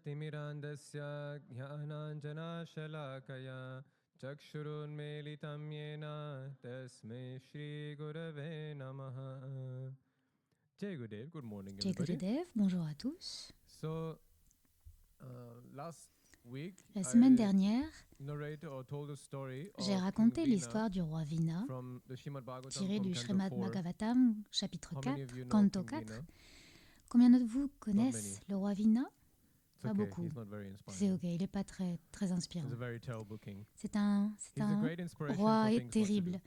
Agnanatimirandasya jnananjana shalakaya chakshurunmelitam yena tasmai Shri Gurave Namaha. Jai Gurudev, good morning Jai everybody. Gurudev, bonjour à tous. So, last week, La semaine I dernière, narrated or told the story j'ai of raconté King Vina l'histoire du roi Vina, from the Srimad Bhagavatam tirée from du Canto Srimad 4. Bhagavatam, chapitre How 4, many of you know canto King 4. Vina? Combien de vous many. connaissent le roi Vina? It's Pas okay, beaucoup. he's not very C'est inspiring. ok, il n'est pas très inspirant. He's a very terrible king. C'est un He's a great inspiration roi for things not to terrible. do,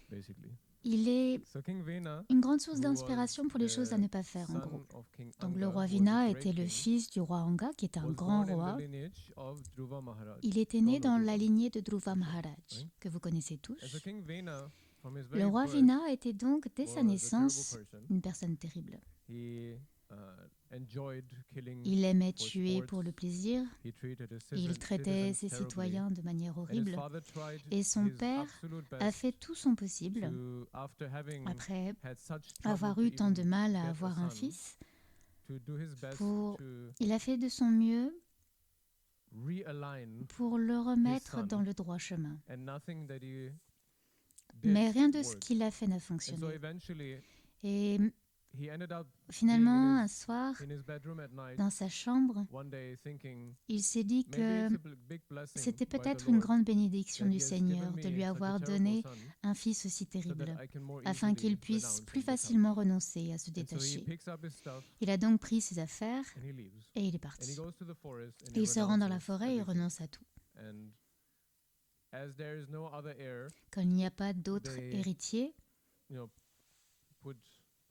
basically. Il est So King Vina, une grande source who d'inspiration was pour les choses à the ne pas faire, en gros. son of King Donc le Anga, roi who was a Vina great était le king, fils du roi Anga, qui était un was grand born in roi. the lineage of Dhruva Maharaj. Il était You né all know dans Dhruva. la lignée de Dhruva Maharaj, Right? que vous connaissez tous. And so King Vina, from his Le very roi birth, Vina était donc, dès sa was a terrible naissance, person. une personne terrible. He enjoyed killing Il aimait for tuer sports. pour le plaisir, He treated his il traitait citizens ses terribly. citoyens de manière And his horrible. father tried Et son his père absolute a best fait tout son possible, to, after having après had such trouble avoir to eu tant de even mal à get a avoir un son, fils, to do his best pour- to il a fait de son mieux realign, pour le remettre son. dans le droit chemin. and nothing that he did Mais rien de ce worked. qu'il a fait n'a And so fonctionné. eventually Et he ended up finalement, being un soir, in his bedroom at night, dans sa chambre, one day thinking, il s'est dit maybe que it's a big blessing c'était by the peut-être une Lord grande bénédiction that du he has given Seigneur me de lui such a avoir terrible donné son, un fils aussi so terrible, that I can more afin easily qu'il puisse renounce plus and get help. facilement renoncer à se And so he détacher. picks up his stuff Il a donc pris ses affaires and he leaves. et il est And he parti. goes to the forest and Et he il se rend dans la renounces forêt et il everything. renonce à tout. And as there is no other heir, Quand il n'y a pas d'autre They- héritier, put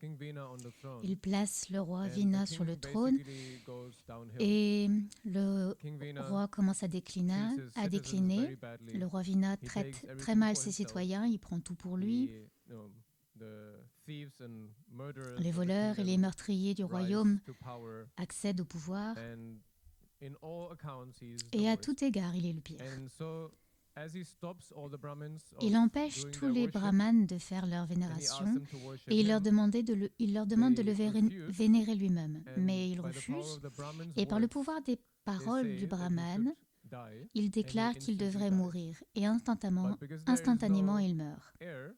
King Vina on the throne. il place le roi And Vina the sur le king trône basically goes downhill. et le King Vina roi commence à treats his citizens décliner. very badly. Le roi Vina He traite takes everything très mal for ses himself. citoyens, il prend tout pour lui. The thieves and murderers Les of the voleurs et les kingdom meurtriers du rise royaume to power, accèdent au pouvoir and in all accounts he is the et à worst. tout égard, il est le pire. And so, as he stops all the Brahmins of Il empêche doing tous their les worship, brahmanes de faire leur and he asks vénération them to worship et il leur him, demande de le They refuse. vénérer lui-même. and Mais il by the power refuse of the Brahmins' et par le words, pouvoir des they paroles say du that he brahman, should die, il déclare qu'il instantly devrait dies. mourir et instantanément, But because there is instantanément no il meurt. heir,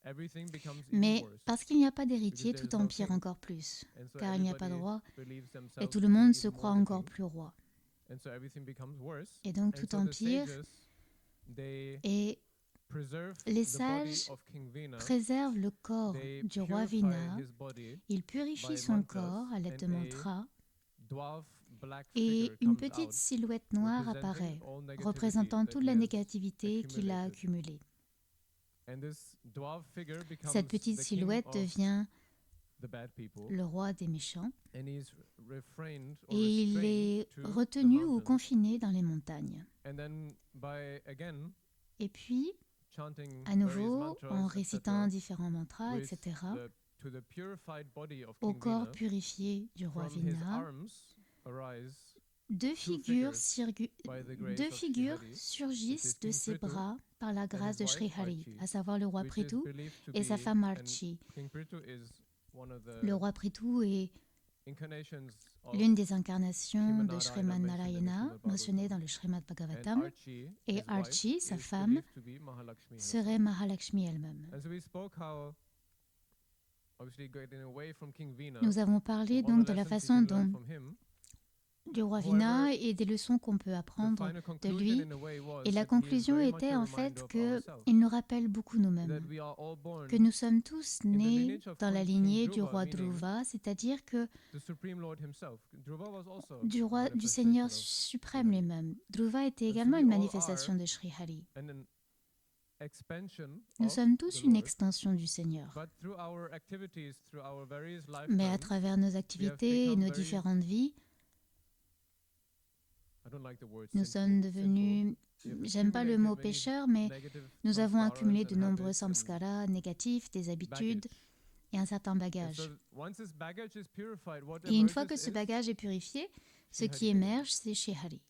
everything becomes Mais even worse. parce qu'il n'y a pas d'héritier, Because there tout is no empire king. encore plus, And so car il n'y a pas de everybody roi believes et themselves tout to le be monde se even croit more encore king, plus roi. and so everything becomes worse. Et donc And tout so the empire sages, they et preserve les the body sages of King Vina. préserve le corps They du roi purify Vina, his body. il purifie by son mantras, corps à l'aide de and a mantras Dwarf black et figure une comes petite out, silhouette noire representing apparaît, all negativity représentant that toute he la has négativité qu'il a accumulated. accumulée. And this dwarf figure becomes Cette petite the king silhouette of devient the bad people, le roi des méchants and he's refrained or et il restrained est to the retenu ou mountains. confiné dans les montagnes. And then by again Et puis, chanting à various nouveau, mantras, en etc., récitant différents mantras, with etc., to the purified body of au King corps Vina, purifié du roi from his Vina, arms arise deux figures figures, by the grace deux of figures Srihari, surgissent which is de King ses Prithu bras par la grâce his de wife Sri Hari, Archie, à savoir le roi which is Prithu believed to et sa be- femme and Archie. King Prithu is one of the Le roi Prithu est incarnations of l'une des incarnations de Srimanarayana Sriman mentioned in the Narayana Srimad mentionnée Bhagavatam. dans le Srimad and Bhagavatam, Archie, et his wife, Archie, sa is femme, believed to be Mahalakshmi herself. serait Mahalakshmi elle-même. And so we spoke how, obviously getting away from King Vina, Nous avons parlé all the donc de la lessons we façon can learn dont from him, du roi However, Vina et des leçons qu'on peut the apprendre final de conclusion lui. in a way was Et la that he is conclusion very much était a en reminder fait of ourselves, qu'il nous rappelle beaucoup that nous-mêmes, we are all born que nous sommes tous in the nés lineage of dans la King lignée du Dhruva, roi meaning Dhruva, c'est-à-dire que the Supreme Lord himself. Dhruva was also du a roi, du manifestation Seigneur of suprême Srihari. lui-même. Dhruva était so également we une all manifestation are de Sri Hari. And an expansion Nous of sommes tous the une Lord, extension du Seigneur. but through our activities, through our various Mais à lifetimes, travers nos activités et become nos very- différentes vies, I don't like the word nous sommes sinful, devenus, We have j'aime pas le mot accumulated many pécheur, mais negative nous avons samskaras accumulé and de nombreux habits and samskaras négatifs, des habitudes baggage. et un certain And bagage. so once this baggage is purified, what Et une fois que emerges ce is bagage est purifié, ce Sri qui Hari. émerge, c'est Sri Hari.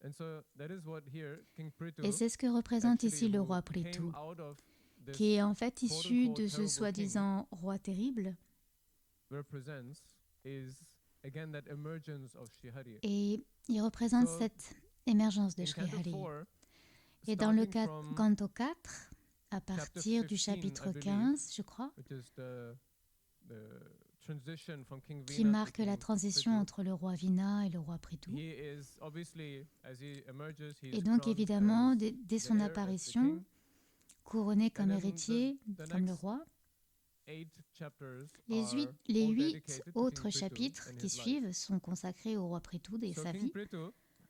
And so that is what here King Prithu, Et c'est ce que représente actually, ici le who roi came Prithu, out of this qui est en fait issu quote-unquote de ce terrible soi-disant roi terrible, represents is again that emergence of Srihari. Et il représente So, cette émergence de In Sri Canto Hari. 4, Et dans le starting from canto 4, à partir du 15, chapitre I believe, 15, je crois, which is the transition from King qui Vina to marque la King transition Prithu, entre le roi Vina et le roi Prithu. he is obviously, as he emerges, he Et is donc crowned évidemment, as dès the son heir, as the apparition, king. couronné comme And then héritier, the comme le next roi, 8 chapters les are huit all les dedicated to King autres Prithu chapitres and qui his life. suivent sont consacrés au roi Prithu et So sa King vie. Prithu,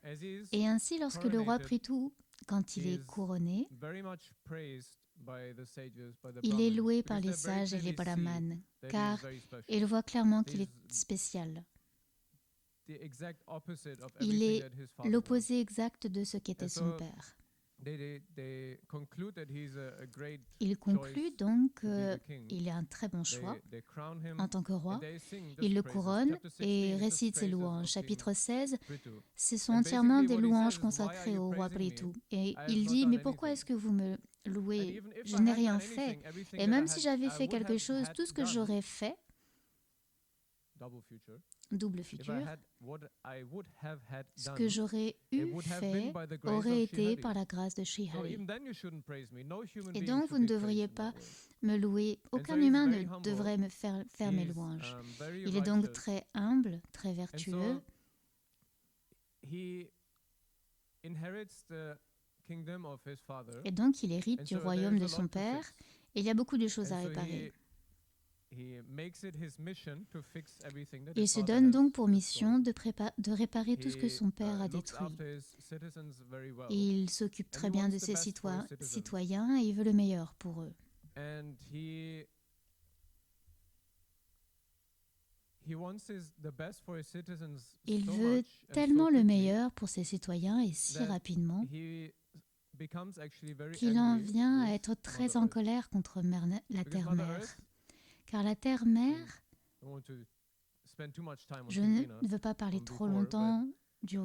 as he is Et ainsi, lorsque le roi coronated, Prithu, quand il est is couronné, very much praised by the sages, by the il est Brahmins, loué par because les they very sages et les clearly see brahmanes, that he is car very special. ils voient clairement qu'il He's est spécial. the exact opposite of Il everything est that his father was. l'opposé exact de ce qu'était And son so, père. They conclude that he's a great Il conclut choice donc to be the king. qu'il est un très bon choix They crown him en tant que roi. and they sing just Il le praises. couronne Chapter 16 et is just récite ses praises louanges. of King Chapitre 16, Prithu. ce sont And entièrement basically des what he louanges says is, "Why are consacrées you au roi praising me? Prithu. Et I have il not dit, done mais pourquoi est-ce anything. que vous me And louez? even if Je I n'ai had rien done fait. anything, everything Et that même I si had- j'avais I fait would quelque have chose, had tout ce que done, j'aurais fait, double future, double if I futur, had what I would have had ce que done, j'aurais it eu would have fait been by the grace aurait of été Srihari. par la grâce de Sri So Hari. even then you shouldn't praise me. No human Et being donc, should vous ne be praised devriez in that pas way. me louer. And Aucun so he's humain very ne humble. devrait me faire mes He's, louanges. very Il est donc righteous. très humble, très And vertueux. so he inherits the kingdom of his father. Et donc, il hérite And du so royaume there's de a lot son to père. fix. Et il y a beaucoup de choses And à so réparer. he makes it his mission to fix everything that Il his se father donne has donc pour mission destroyed. de réparer tout ce que He, son père a looks détruit. after his citizens very well. Et il s'occupe And très he bien wants de the ses best for his citizens. citoyens et il veut le meilleur pour eux. And he wants the best for his citizens Il so veut much and tellement so le quickly meilleur pour ses citoyens et si that rapidement he becomes actually very qu'il en angry vient à with être très Mother en Earth. colère contre la Because Mother terre-mère. Earth, Car la terre-mère, I don't want to spend too much time on je King ne Vina, veux pas parler on trop before, longtemps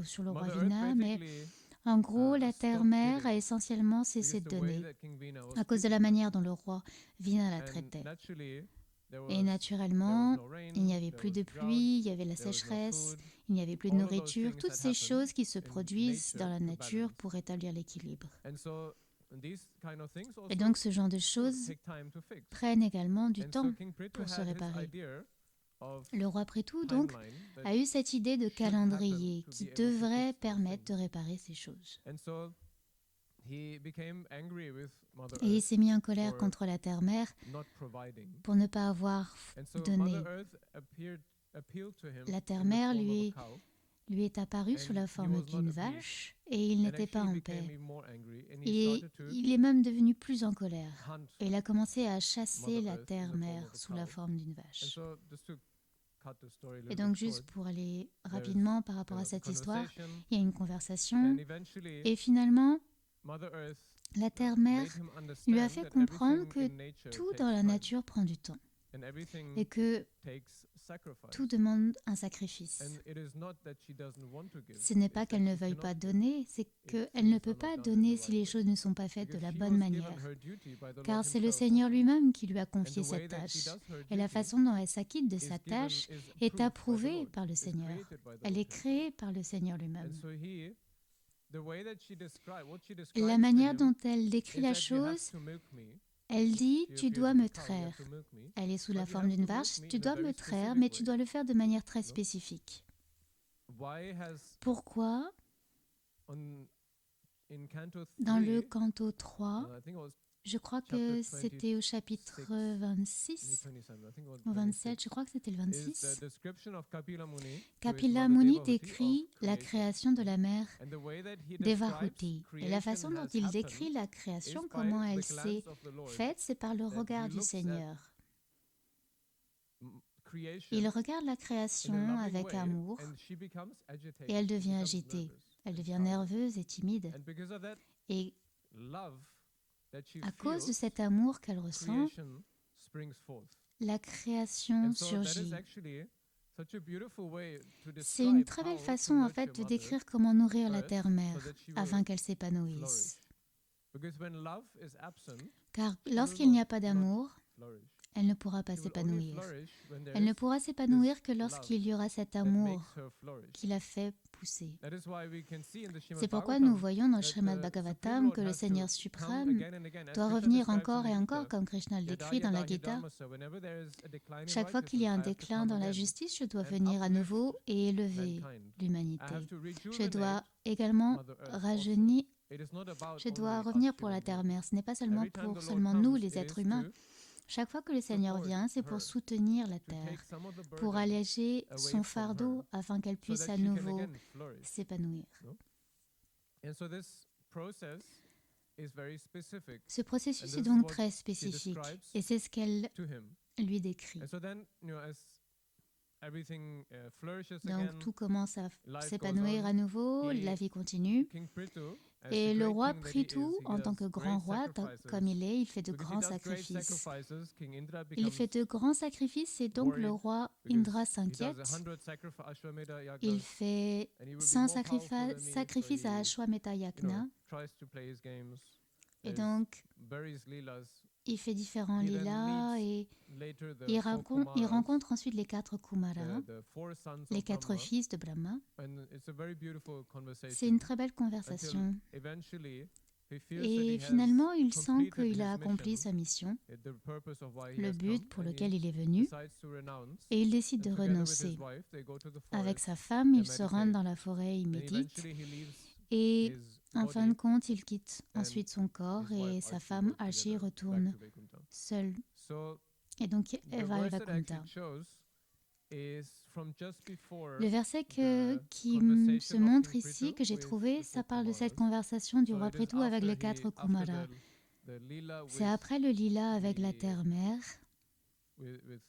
sur le roi Mother Earth Vina, mais basically, en gros, la stopped terre-mère giving a essentiellement cessé because de the way donner that King Vina was à cause de la treating her. manière dont le roi Vina la And traitait. naturally, there Et was naturellement, no rain, il n'y avait there plus was de drought, pluie, il y avait la there was no sécheresse, food, il n'y avait plus de all of those nourriture, things toutes that ces happen choses qui se in produisent dans la nature to nature balance. pour rétablir l'équilibre. And so these kind of things Et also donc ce genre de choses take time to fix. prennent également du And temps so King Prithu pour se had his réparer. idea of Le roi Prithu, donc, timeline that a eu cette idée de should calendrier happen to qui be able to devrait fix those permettre de things. réparer ces choses. And so he became angry with Mother Et il Earth s'est mis en colère for contre la terre-mère not providing. pour ne pas avoir And so donné. Mother Earth appealed to him La in the terre-mère form of a cow, lui est apparu sous and la he forme was not d'une appeased. vache et il and n'était pas actually en became paix. even more angry, and he Et started to il est même devenu plus en colère. hunt. Et il a commencé à chasser Mother la Earth in the terre-mère form of a sous la cow. forme d'une And vache. so just to cut the story a Et little donc, bit juste short, pour aller rapidement par rapport à cette histoire, conversation, il y a une conversation and eventually et finalement, Mother Earth la terre-mère made him lui a understand fait that comprendre everything que in nature tout takes dans la time, nature prend du temps and everything et que takes sacrifice. tout demande un sacrifice. And it is not that she doesn't want to give, Ce n'est it's pas that qu'elle ne she veuille cannot pas give. donner, c'est qu'elle ne peut pas donner si les choses ne sont pas faites de Because la she bonne was given manière. her duty by the Car Lord c'est le himself Seigneur also. lui-même qui lui a And confié the way cette that she tâche. does her Et la duty façon dont elle s'acquitte de is sa given- tâche is est approved by the approuvée Lord, par le is Seigneur. created by the Elle Lord est himself. créée par le Seigneur And lui-même. so the way that she what she describes La to manière him dont elle décrit is la that you have chose, to milk me. elle dit She « tu appears dois as me a cow, you have traire to milk me. ». Elle est sous But la you forme have d'une to milk vache, me tu in a dois very me traire, specific mais tu way. dois le faire de manière très No? spécifique. Why has Pourquoi, in Canto 3, dans le canto 3, I think it was je crois chapter que c'était au 26, chapitre maybe 26 27, I think it was ou 27, 26, je crois que c'était le is 26. the description of Kapila Muni to his Kapila mother Muni Devavati décrit of la creation. création de la mère And the way that he describes Devahuti. Et la façon creation dont has il happened décrit la création, is comment by elle the s'est glance of the Lord. faite, c'est par le That regard he du looks at Seigneur. Creation Il regarde la in a création loving avec way, amour and she becomes agitated, et elle she devient becomes agitée. nervous Elle and devient shy. nerveuse et timide. And because of that Et love that she à cause de feels, cet amour qu'elle ressent, creation springs forth. la création And so that is surgit. actually such a beautiful way to C'est une describe très how belle to façon en nurture fait de Mother décrire comment nourrir la Earth terre-mère so that she will afin qu'elle flourish. s'épanouisse. Because when love is absent, Car she will lorsqu'il n'y a not pas d'amour, flourish. elle ne pourra pas She will only s'épanouir. flourish when there Elle ne is pourra s'épanouir this que love lorsqu'il y aura cet that amour makes her flourish. qui la fait pousser. That is why we can see in the Srimad C'est pourquoi nous Bhagavatam voyons dans le that Srimad the Supreme Bhagavatam Lord que le has to Seigneur come suprême again and again, as doit Krishna revenir describes in encore the et Gita. encore, comme Krishna le décrit Yada dans la yada hi Gita. dharmasa, whenever there is a decline in Chaque fois qu'il y a un righteousness, I have to déclin come dans la again justice, je dois and venir à uplift nouveau et élever mankind. I l'humanité. have to Je dois rejuvenate également Mother Earth also. rajeunir, It is not about je dois only us revenir pour human la beings. terre-mère. Ce n'est pas seulement Every time pour the Lord seulement nous, comes, les it êtres is humain. to Chaque fois que le Seigneur support vient, c'est pour her, soutenir la to terre, take some of the pour burden alléger away son from fardeau her, afin qu'elle so puisse that à she can nouveau again flourish. s'épanouir. And so this process is very specific Ce processus And est this is donc what très she spécifique describes et c'est ce qu'elle to him. lui décrit. And so then, as everything flourishes Donc again, tout commence à life s'épanouir goes on. à nouveau, He- la vie continue. King Prithu, as Et the le great roi king that he is, Prithu, he en tant does que grand great roi, sacrifices. comme il fait de Because he grands does great sacrifices. sacrifices, King Indra Il fait becomes de grands sacrifices et donc le worried roi because Indra he does s'inquiète. 100 Ashwamedha yagnas, Il fait and he will be 100 more powerful than me, so sacrifices à he, Ashwamedha Yagna tries to play his games. et There's donc various leelas. il fait différents He then lilas meets et later the il four rencontre, Kumaras, ensuite les 4 Kumaras, the four sons les of 4 Brahma, fils de Brahma. and it's a very beautiful C'est conversation. une très belle Until conversation. eventually he feels that Et he finalement, has il sent completed qu'il a his accompli mission, sa mission, the purpose of why he le has but come, pour and lequel he il est venu, decides to renounce. et il décide And de together with his renoncer. wife, they go to the Avec forest sa femme, and il se rend meditate. dans la forêt, il And médite, eventually he leaves et his en fin de body, compte, il quitte and ensuite son corps his et wife sa Archie femme go Archie together retourne back to Vaikuntha. seule. So Et donc, the elle va à verse that Vaikuntha. actually shows is from just before Le verset the qui se conversation of montre King ici, Prithu que j'ai with trouvé, the ça four parle de cette Kumaras. conversation du So roi it is Prithu avec les after 4 after Kumaras. the lila C'est with, après le lila avec la the- terre-mère with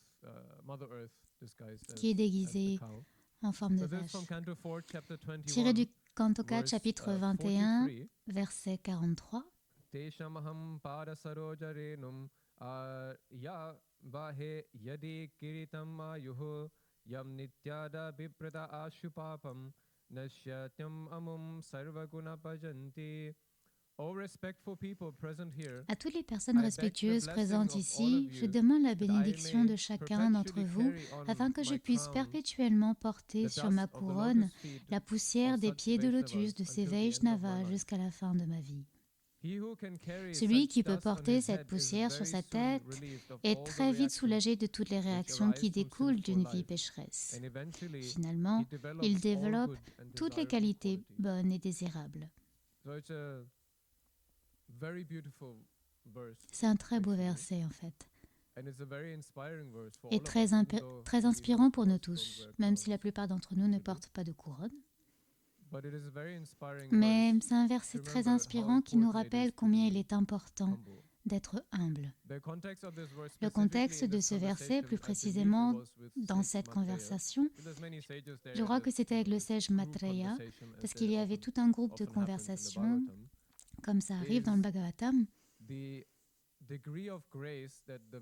Mother Earth disguised qui est as déguisée the cow. en forme de So this is vache. from Canto 4, chapter Tiré 21, du Canto 4, verse chapitre 21, 43. verset 43. Teshamaham parasarojarenum ya bahe yadi kiritam ayuhu yam nityada biprata ashupapam nasyatyam amum sarvaguna pajanti. O respectful people present here, À toutes les personnes I beg the respectueuses blessing présentes of all ici, of je you demande la that I bénédiction may de chacun d'entre perpetually vous carry on afin que je my puisse crown, perpétuellement porter the sur dust ma of the couronne lotus feet la poussière of des such pieds de Vaishnavas lotus de ces until the end of my Vaishnavas life. jusqu'à la fin de ma vie. He who can carry Celui such qui peut dust on porter his cette head is poussière sur very sa soon tête relieved of est all the très vite reactions soulagé de toutes les which réactions arise qui from découlent sinful d'une vie life. pécheresse. And eventually, Finalement, he develops il all développe good and toutes les desirable qualités qualities. bonnes et désirables. So it's a very beautiful verse, C'est un très beau actually. verset en fait, And it's a very inspiring verse for et all of très, us, even though très many inspirant of pour nous us don't tous, wear même si crowns. la plupart d'entre nous ne usually. portent pas de couronne. But it is a very inspiring Mais verse c'est un verset to très remember how inspirant qui nous important it is rappelle to combien be il est important humble. d'être humble. The context of this verse, Le specifically contexte in de this ce verset, conversation, plus I believe it précisément was with dans Sage cette Maitreya. conversation, There's many sages there, je crois and que c'était avec le it's sage group Maitreya, conversation, as parce there qu'il y avait often- tout un groupe de often happens in the conversations, Bhagavatam. comme ça arrive dans le is Bhagavatam. The degree of grace that the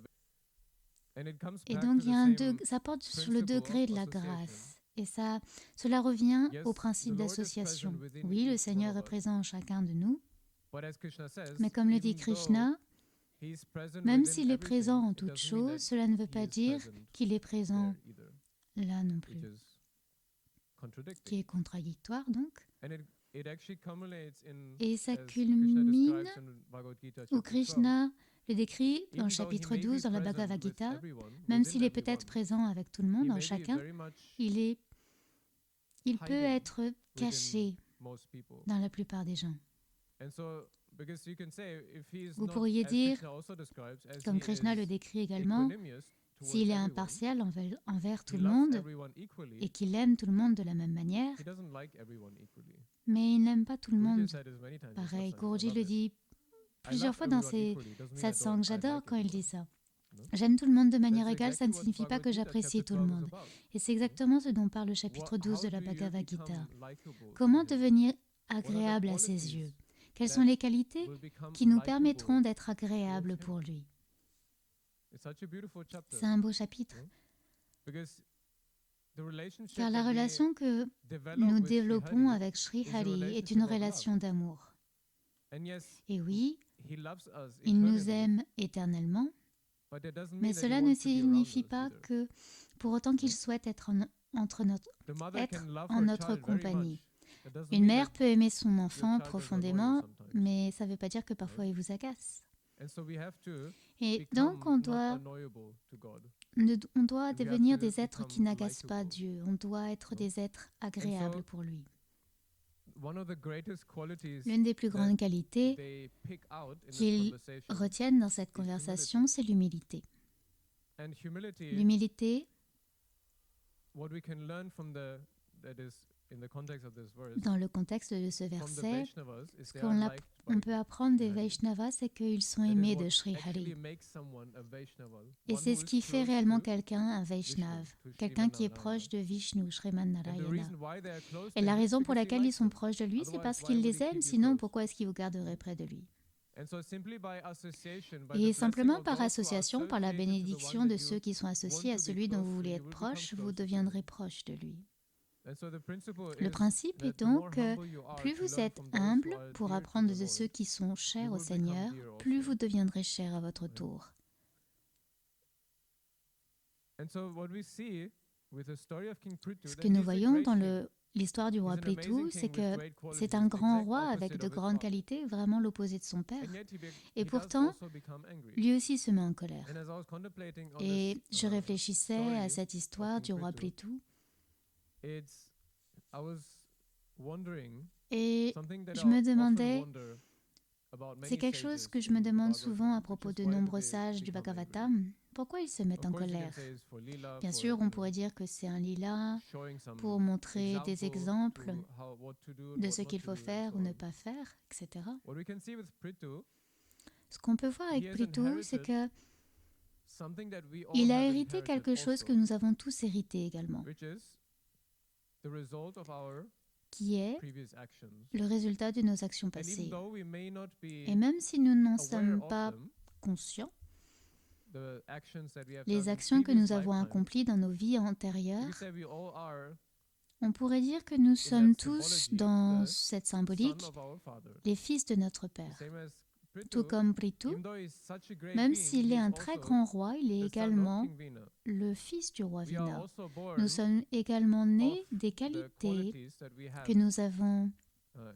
and it comes Et back donc, to il y the a un same ça porte sur le principle degré of de la association. grâce. Et cela revient Yes, au principe the Lord is d'association. present within Oui, le each Seigneur one est of us. présent en chacun de nous, But as Krishna says, mais comme le dit even though Krishna, he's present même within s'il est everything, présent en it toutes doesn't mean that choses, cela ne veut he pas is dire present qu'il est présent there either, là non which plus, is contradicting. qui est contradictoire donc. And it actually culminates in, Et ça as Krishna culmine describes in Bhagavad Gita, où chapter 12, Krishna le décrit dans even le though he chapitre may be 12 dans la present Bhagavad with Gita, everyone, même within s'il est peut-être everyone, présent avec tout le he monde, may en be chacun, very much il peut hiding être caché most people. dans la plupart des gens. And so, because you can say, if he is Vous not, pourriez as dire, Krishna also describes, as comme he Krishna is le décrit également, equanimous towards s'il est everyone, impartial envers tout he le loves monde everyone equally, et qu'il aime tout le monde de la même manière, he doesn't like everyone equally. mais il n'aime pas tout le Guruji monde said this many times in pareil. satsang, I Guruji love le it. dit I plusieurs love fois dans everyone ses equally, doesn't mean I satsangs. don't- I J'adore like quand il dit everyone. ça. No? J'aime tout le monde de manière That's égale, ça ne exactly what signifie pas que Bhagavad Gita j'apprécie chapter tout le 12 is monde. about. Et c'est exactement ce dont parle le chapitre 12 How de la do you Bhagavad become Gita. likable to Comment him? devenir What are the agréable à ses qualities yeux? Quelles that sont les qualités will become qui nous likable permettront d'être agréables him? pour lui? It's such a beautiful chapter. C'est un beau chapitre, Because the relationship car la that we relation que develop nous with Sri développons Hari, avec Sri is a Hari est relationship une of love. relation d'amour. and yes, Et oui, he loves us il nous eternally, aime éternellement, But that doesn't Mais mean that he cela ne wants to be around signifie us pas either. que pour autant qu'il souhaite être entre notre, The mother être can love en her notre child very compagnie. much. That doesn't Une mean mère that peut aimer son your enfant child does not love you profondément, sometimes. mais ça ne veut pas dire que parfois il vous agace. And so we have to Et donc on become not doit, annoyable to God. on doit And we have devenir to des êtres qui become n'agacent pas likable. Dieu. On doit être No? des êtres agréables pour lui. One of the greatest qualities L'une des plus that grandes qualités they pick out in this qu'ils conversation retiennent dans cette is conversation, c'est l'humilité. and humility, L'humilité, what we can learn from that is in the context of this verse, dans le contexte de ce from the verset, Vaishnavas, is ce they qu'on are liked by on peut apprendre des Sri Hari. Vaishnavas, c'est qu'ils sont That is aimés what de Sri actually Hari. makes someone a Vaishnava, Et one c'est who ce is qui fait close réellement to quelqu'un un Vishnu, Vaishnav, to quelqu'un qui est Sriman proche de Narayana. Vishnu, Sriman And the Narayana. reason why they are close Et to la him is raison pour because he laquelle ils likes sont them. proches de lui, c'est Otherwise, parce why qu'il would he les keep aime, you sinon close? pourquoi est-ce qu'il vous garderait près de lui? And so simply by association, by the Et blessing simplement of par those who are association, par la associated to the bénédiction one de that ceux you qui sont associés want à to be celui dont close vous to, voulez you être will become proche, vous closer to deviendrez him. proche de lui. And so the principle Le is principe est that the more donc que humble you are plus to vous learn êtes from those humble who are pour dear to apprendre the de Lord, ceux qui sont you chers au will become Seigneur, dear plus also. vous deviendrez cher à votre Right. tour. And so what we see with the story of King Prithu, Ce that que nous he's a voyons great dans king. l'histoire du He's roi an amazing Prithu, c'est king with que great qualities, c'est un grand exact roi avec opposite de of his grandes father. qualités, vraiment l'opposé de son père. And yet Et he does pourtant, also become angry. lui aussi se met en colère. And as I was contemplating on Et this je réfléchissais à story cette histoire of du King roi Prithu, Prithu, I was wondering et something that je I me often demandais, wonder about c'est many quelque chose sages que je in me the demande Bhagavatam, souvent à which propos is de why do nombreux they sages du become angry? Bhagavatam. Pourquoi ils se mettent Of en course, you can colère? say it's for lila, Bien for, sûr, on pourrait dire que c'est un lila showing some pour montrer des example exemples to what to do and de what ce not qu'il to faut do and faire so ou ne on. pas faire, etc. What we can see with Prithu, Ce qu'on peut voir he avec has Prithu, c'est inherited que something that we all il a have hérité inherited quelque chose que also, nous avons tous hérité également, which is the result of our qui est previous actions. le résultat de nos actions And even passées. though we may not Et be même si nous n'en aware sommes of pas them, conscients, the actions that we have les done in actions que previous nous avons lifetimes, accomplies dans nos vies you antérieures, could say we all are on pourrait dire que nous sommes that tous symbology, dans the cette son symbolique of our Father. les fils de notre The Père. same as Tout Prithu, comme Prithu, even though he's such a great même being, s'il he est is un très also grand roi, il est the son of également King Vina. le fils du roi We are Vina. also born Nous sommes également nés of des the qualités qualities that we have que nous avons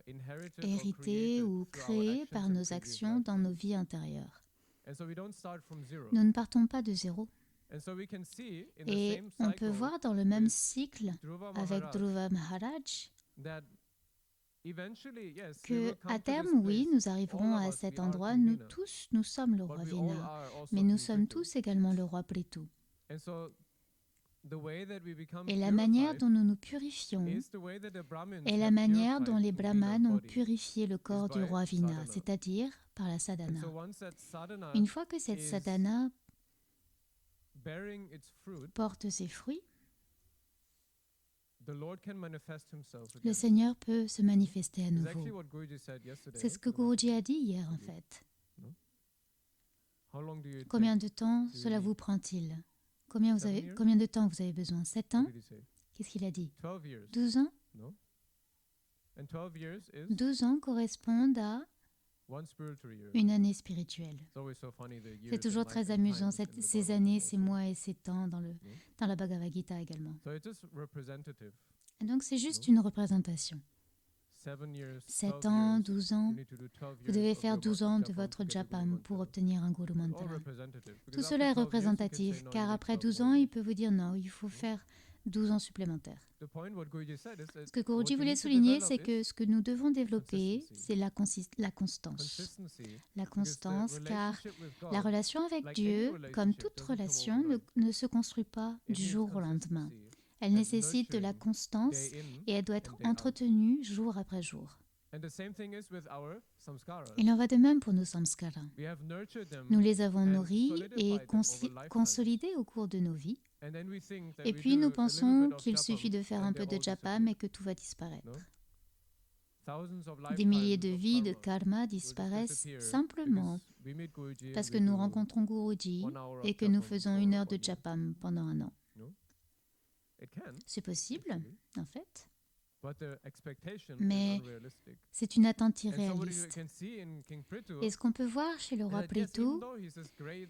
inherited or héritées created ou through our créées actions par in nos previous actions dans nos lifetimes. vies antérieures. And so we don't start from zero. Nous ne partons pas de zéro. And so we can see in the Et same on peut cycle voir dans le même with cycle Dhruva avec Maharaj Dhruva Maharaj that eventually, yes, we que will à come to terme, this oui, place. nous arriverons All of à us, cet we are endroit. King Nous Vina, tous, nous sommes le but roi we all Vina. are also Mais nous King sommes Prithu. tous également le roi Prithu. And so the way that we become Et la manière purified dont nous nous purifions is the way that the Brahmins est la have manière dont purified les King Vina's brahmanes ont body, purifié le corps du by roi Vina, sadhana. c'est-à-dire par la And sadhana. so once that sadhana Une fois que cette is sadhana bearing its fruit, porte ses fruits, the Lord can manifest himself le again. Seigneur peut se manifester à It's actually nouveau. what Guruji said yesterday. C'est ce que Guruji a dit hier en fait. How long do you Combien take? de temps Do you cela need vous prend-il? 7 years? Combien de temps vous avez besoin? 7 What ans? did he say? Qu'est-ce qu'il a dit? 12 years. 12 ans? No? And 12 years is 12 ans correspondent à one spiritual year. une année spirituelle. It's always so funny, the years C'est toujours and très life and amusant, times in the ces Bhagavatam années, also. ces mois et ces temps dans la Bhagavad Gita également. So it's just representative. Et donc c'est juste No? une représentation. 7 years, 7 12 ans, years, 12 you ans, need to do 12 vous years devez of faire your 12 ans de japam votre to get the Guru japam pour Mantra. obtenir un Guru It's all Mantra. representative. Tout Because cela est after 12 years, you can say, représentatif, no, car you need après 12 12 more ans, il years. peut vous dire non, il faut faire 12 ans supplémentaires. The point what Guruji said is that Ce que what Guruji you voulait need to souligner, develop c'est is que ce que nous devons développer, consistency. c'est la constance. consistency. La Because the constance, car relationship with la God, relation avec like Dieu, any comme relationship, toute doesn't come relation, overnight. ne se construit pas It du needs jour au lendemain. consistency Elle and nécessite de la nurturing constance day in et elle doit and être day out. entretenue jour après jour. And the same thing is with our samskaras. Il en va de même pour nos samskaras. We have nurtured them, Nous les avons and nourris solidified et them over lifetime. consolidés au cours de nos vies. And then we think that Et we puis do nous a pensons little bit of qu'il japam suffit de faire and un they peu de all japam disappear. et que tout va disparaître. No? Thousands of Des milliers de lifetimes of vies de karma karma will just disparaissent disappear simplement because we meet Guruji and parce we que nous do rencontrons Guruji 1 hour of et que nous japam faisons for 1 heure de 1 year. japam pendant un an. It can, C'est possible, actually, en fait, but the expectation mais is unrealistic. c'est une attente And so what you irréaliste. can see in King Prithu Et ce qu'on peut voir chez le is roi that yes, Prithu, even though he's this great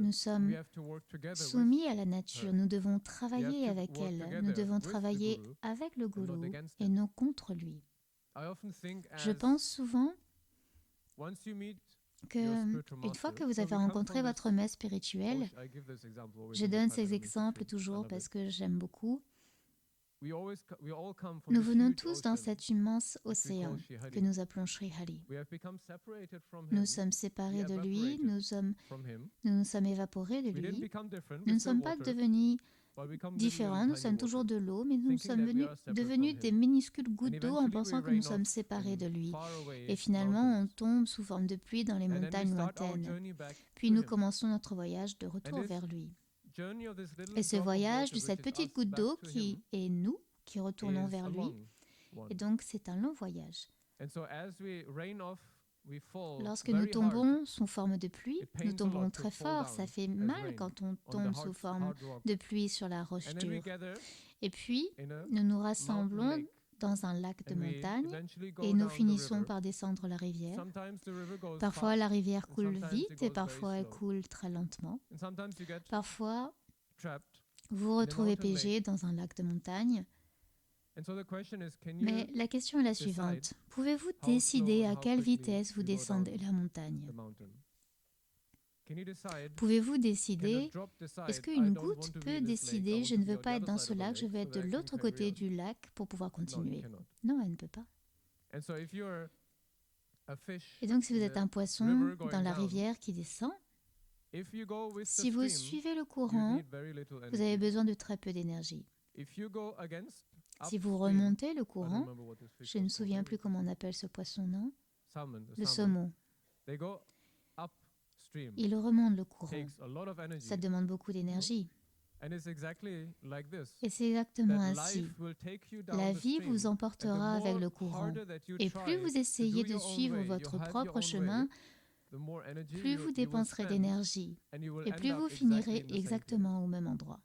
Nous sommes soumis à la nature, nous devons travailler avec elle, nous devons travailler avec le gourou et non contre lui. Je pense souvent que une fois que vous avez rencontré votre maître spirituel, je donne ces exemples toujours parce que j'aime beaucoup. Nous venons tous dans cet immense océan que nous appelons Sri Hari. Nous sommes séparés de lui, nous nous sommes évaporés de lui. Nous ne sommes pas devenus différents, nous sommes toujours de l'eau, mais nous sommes devenus des minuscules gouttes d'eau en pensant que nous sommes séparés de lui. Et finalement, on tombe sous forme de pluie dans les montagnes lointaines. Puis nous commençons notre voyage de retour vers lui. Et ce voyage de cette petite goutte d'eau qui est nous, qui retournons vers lui, et donc c'est un long voyage. Lorsque nous tombons sous forme de pluie, nous tombons très fort, ça fait mal quand on tombe sous forme de pluie sur la roche dure. Et puis, nous nous rassemblons dans un lac de montagne et nous finissons par descendre la rivière. Parfois, la rivière coule vite et parfois elle coule très lentement. Parfois, vous vous retrouvez piégé dans un lac de montagne. Mais la question est la suivante. Pouvez-vous décider à quelle vitesse vous descendez la montagne? Pouvez-vous décider, est-ce qu'une goutte peut décider, je ne veux pas être dans ce lac, je veux être de l'autre côté du lac pour pouvoir continuer? Non, elle ne peut pas. Et donc, si vous êtes un poisson dans la rivière qui descend, si vous suivez le courant, vous avez besoin de très peu d'énergie. Si vous remontez le courant, je ne me souviens plus comment on appelle ce poisson, non? Le saumon. Il remonte le courant. Ça demande beaucoup d'énergie. Et c'est exactement ainsi. La vie vous emportera avec le courant. Et plus vous essayez de suivre votre propre chemin, plus vous dépenserez d'énergie. Et plus vous finirez exactement au même endroit.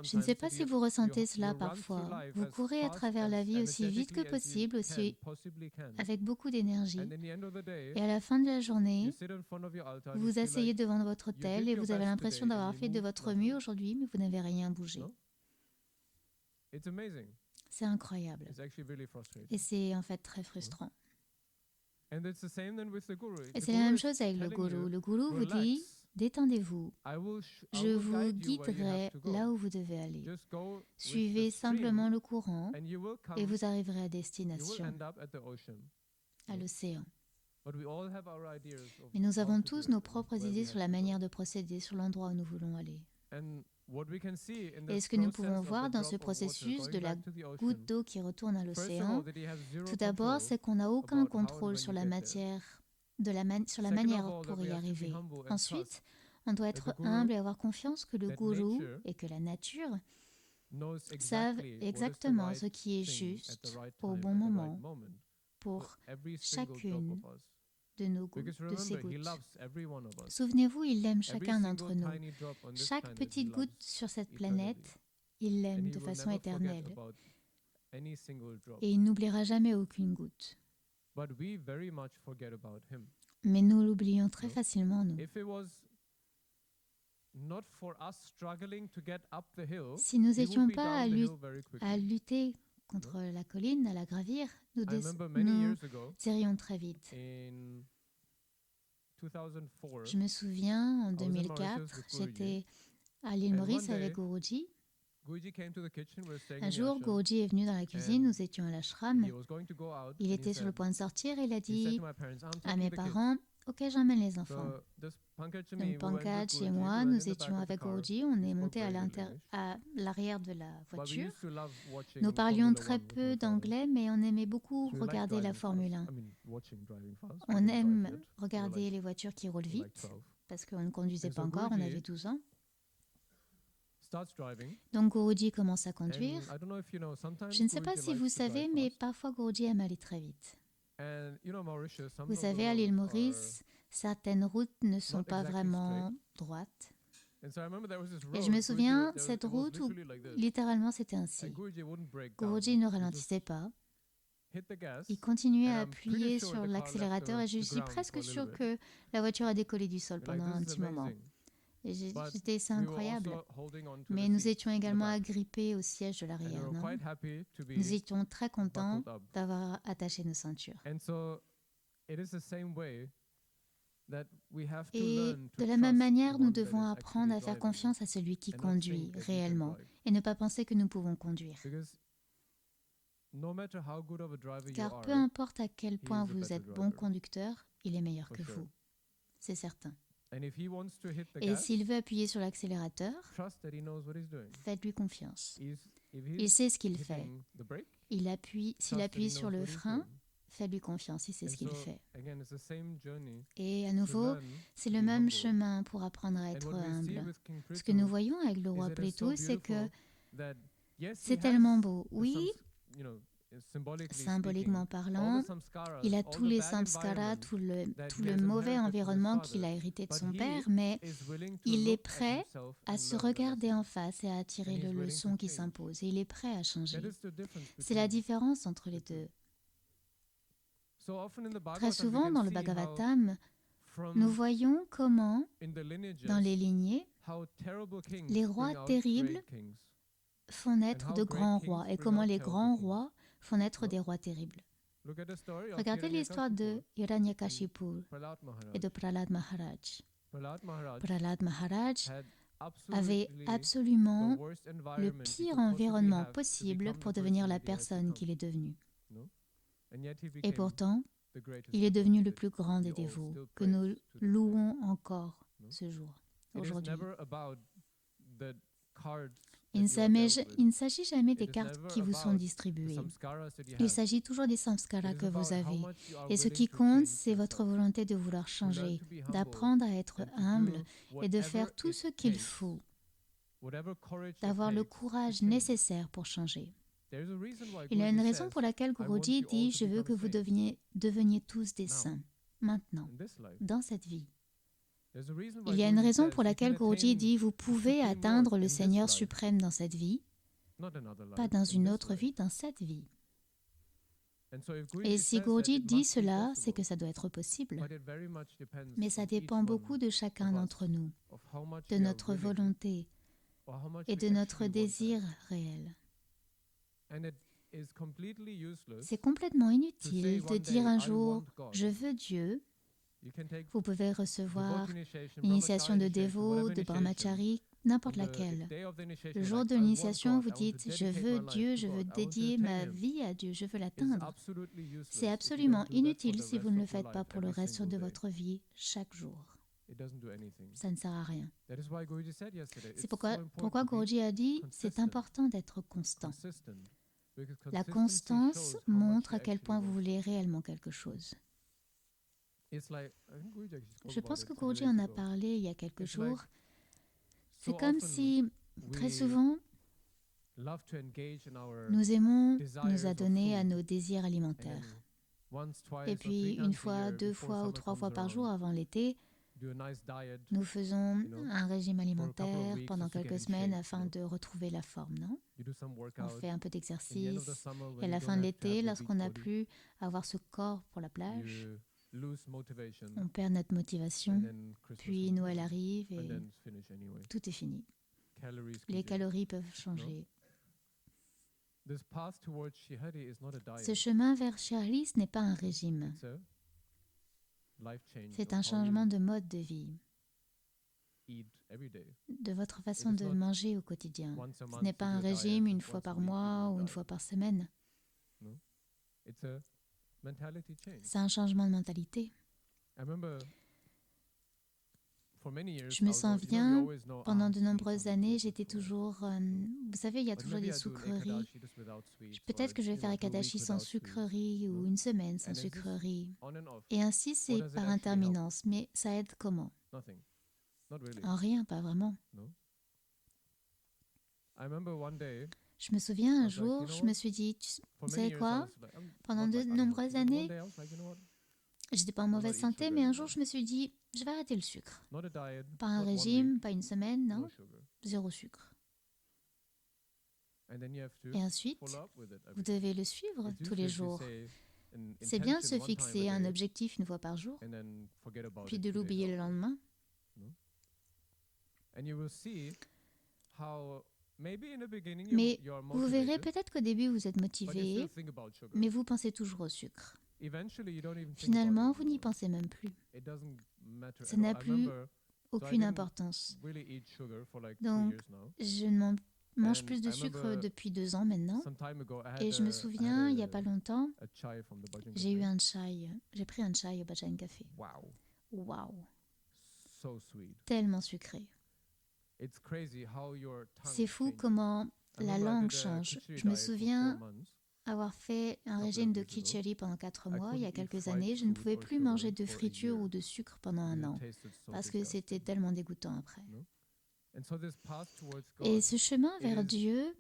Je ne sais pas si vous ressentez cela parfois. Vous courez à travers la vie aussi vite que possible, aussi avec beaucoup d'énergie. Et à la fin de la journée, vous vous asseyez devant votre autel et vous avez l'impression d'avoir fait de votre mieux aujourd'hui, mais vous n'avez rien bougé. C'est incroyable. Et c'est en fait très frustrant. Et c'est la même chose avec le gourou. Le gourou vous dit, détendez-vous, je vous guiderai là où vous devez aller. Suivez simplement le courant et vous arriverez à destination, à l'océan. Mais nous avons tous nos propres idées sur la manière de procéder, sur l'endroit où nous voulons aller. Et ce que nous pouvons voir dans ce processus de la goutte d'eau qui retourne à l'océan, tout d'abord, c'est qu'on n'a aucun contrôle sur la matière, sur la manière pour y arriver. Ensuite, on doit être humble et avoir confiance que le gourou et que la nature savent exactement ce qui est juste au bon moment pour chacune de ces gouttes. Souvenez-vous, il aime chacun d'entre nous. Chaque petite goutte sur cette planète, il l'aime de façon éternelle. Et il n'oubliera jamais aucune goutte. Mais nous l'oublions très facilement, nous. Si nous n'étions pas à lutter contre la colline, à la gravir, nous irions très vite. Je me souviens, en 2004, j'étais à l'île Maurice avec Guruji. Un jour, Guruji est venu dans la cuisine, nous étions à l'ashram. Il était sur le point de sortir et il a dit à mes parents, « Ok, j'emmène les enfants. » Donc Pankaj et moi, nous étions avec Guruji, on est monté à l'arrière de la voiture. Nous parlions très peu d'anglais, mais on aimait beaucoup regarder la Formule 1. On aime regarder les voitures qui roulent vite, parce qu'on ne conduisait pas encore, on avait 12 ans. Donc Guruji commence à conduire. Je ne sais pas si vous savez, mais parfois Guruji aime aller très vite. Vous savez, à l'île Maurice, certaines routes ne sont pas vraiment droites. Et je me souviens, cette route où littéralement c'était ainsi. Guruji ne ralentissait pas. Il continuait à appuyer sur l'accélérateur et je suis presque sûre que la voiture a décollé du sol pendant un petit moment. Et c'est incroyable. Mais nous étions également agrippés au siège de l'arrière. Nous étions très contents d'avoir attaché nos ceintures. Et de la même manière, nous devons apprendre à faire confiance à celui qui conduit réellement et ne pas penser que nous pouvons conduire. Car peu importe à quel point vous êtes bon conducteur, il est meilleur que vous. C'est certain. Et s'il veut appuyer sur l'accélérateur, faites-lui confiance. Il sait ce qu'il fait. S'il appuie sur le frein, faites-lui confiance, il sait ce qu'il fait. Et à nouveau, c'est le même chemin pour apprendre à être humble. Ce que nous voyons avec le roi Prithu, c'est que c'est tellement beau. Oui, symboliquement parlant, il a tous les samskaras, tout le mauvais environnement qu'il a hérité de son père, mais il est prêt à se regarder en face et à tirer les leçons qui s'imposent. Et il est prêt à changer. C'est la différence entre les deux. Très souvent, dans le Bhagavatam, nous voyons comment, dans les lignées, les rois terribles font naître de grands rois et comment les grands rois font naître des rois terribles. Regardez l'histoire de Hiranyakashipu et de Prahlad Maharaj. Prahlad Maharaj avait absolument le pire environnement possible pour devenir la personne qu'il est devenu. Et pourtant, il est devenu le plus grand des dévots, que nous louons encore ce jour, aujourd'hui. Il ne s'agit jamais des cartes qui vous sont distribuées. Il s'agit toujours des samskaras que vous avez. Et ce qui compte, c'est votre volonté de vouloir changer, d'apprendre à être humble et de faire tout ce qu'il faut, d'avoir le courage nécessaire pour changer. Il y a une raison pour laquelle Guruji dit « Je veux que vous deveniez tous des saints, maintenant, dans cette vie ». Il y a une raison pour laquelle Guruji dit « Vous pouvez atteindre le Seigneur suprême dans cette vie, pas dans une autre vie, dans cette vie ». Et si Guruji dit cela, c'est que ça doit être possible. Mais ça dépend beaucoup de chacun d'entre nous, de notre volonté et de notre désir réel. C'est complètement inutile de dire un jour « Je veux Dieu ». Vous pouvez recevoir l'initiation de dévot, de brahmachari, n'importe laquelle. Le jour de l'initiation, vous dites « Je veux Dieu, je veux dédier ma vie à Dieu, je veux l'atteindre ». C'est absolument inutile si vous ne le faites pas pour le reste de votre vie, chaque jour. Ça ne sert à rien. C'est pourquoi Guruji a dit « C'est important d'être constant ». La constance montre à quel point vous voulez réellement quelque chose. Je pense que Guruji en a parlé il y a quelques jours. C'est comme si, très souvent, nous aimons nous adonner à nos désirs alimentaires. Et puis, une fois, 2 fois ou 3 fois par jour avant l'été, nous faisons un régime alimentaire pendant quelques semaines afin de retrouver la forme, non? On fait un peu d'exercice. Et à la fin de l'été, lorsqu'on n'a plus à avoir ce corps pour la plage, on perd notre motivation. Puis Noël arrive et tout est fini. Les calories peuvent changer. Ce chemin vers Shri ce n'est pas un régime. C'est un changement de mode de vie, de votre façon de manger au quotidien. Ce n'est pas un régime une fois par mois ou une fois par semaine. C'est un changement de mentalité. Je me souviens, pendant de nombreuses années, j'étais toujours... vous savez, il y a toujours des sucreries. Peut-être que je vais faire Ekadashi sans sucrerie ou une semaine sans sucrerie. Et ainsi, c'est par intermittence. Mais ça aide comment? En rien, pas vraiment. Je me souviens, un jour, je me suis dit, vous savez quoi? Pendant de nombreuses années, j'étais pas en mauvaise santé, mais un jour, je me suis dit, je vais arrêter le sucre. Pas un régime, pas une semaine, non. 0 sucre. Et ensuite, vous devez le suivre tous les jours. C'est bien de se fixer un objectif une fois par jour, puis de l'oublier le lendemain. Mais vous verrez peut-être qu'au début, vous êtes motivé, mais vous pensez toujours au sucre. Finalement, vous n'y pensez même plus. Ça n'a plus aucune importance. Donc, je ne mange plus de sucre depuis 2 ans maintenant. Et je me souviens, il n'y a pas longtemps, j'ai pris un chai au Bajaj Café. Wow. Tellement sucré. C'est fou comment la langue change. Je me souviens avoir fait un régime de Khichdi pendant 4 mois. Il y a quelques années, je ne pouvais plus manger de friture ou de sucre pendant 1 an parce que c'était tellement dégoûtant après. Et ce chemin vers Dieu,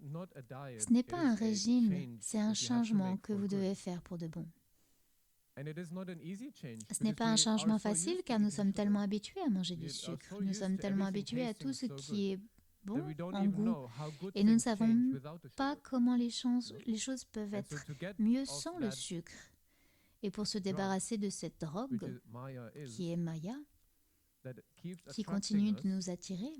ce n'est pas un régime, c'est un changement que vous devez faire pour de bon. Ce n'est pas un changement facile car nous sommes tellement habitués à manger du sucre. Nous sommes tellement habitués à tout ce qui est bon en goût et nous ne savons pas comment les choses peuvent être mieux sans le sucre. Et pour se débarrasser de cette drogue qui est Maya, qui continue de nous attirer,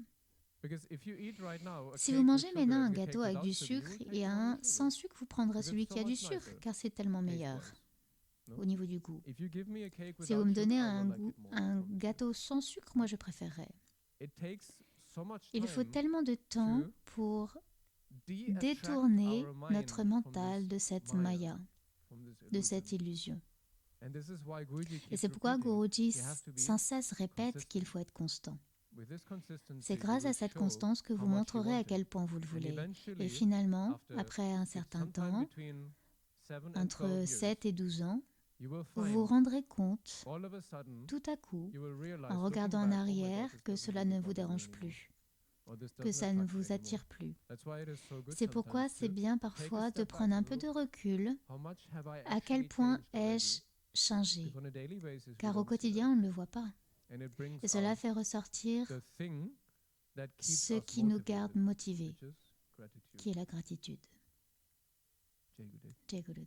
si vous mangez maintenant un gâteau avec du sucre et un sans sucre, vous prendrez celui qui a du sucre car c'est tellement meilleur au niveau du goût. Si vous me donnez un gâteau sans sucre, moi je préférerais. Il faut tellement de temps pour détourner notre mental de cette maya, de cette illusion. Et c'est pourquoi Guruji sans cesse répète qu'il faut être constant. C'est grâce à cette constance que vous montrerez à quel point vous le voulez. Et finalement, après un certain temps, entre 7 et 12 ans, vous vous rendrez compte, tout à coup, en regardant en arrière, que cela ne vous dérange plus, que ça ne vous attire plus. C'est pourquoi c'est bien parfois de prendre un peu de recul. À quel point ai-je changé? Car au quotidien, on ne le voit pas. Et cela fait ressortir ce qui nous garde motivés, qui est la gratitude. Jai Gurudev.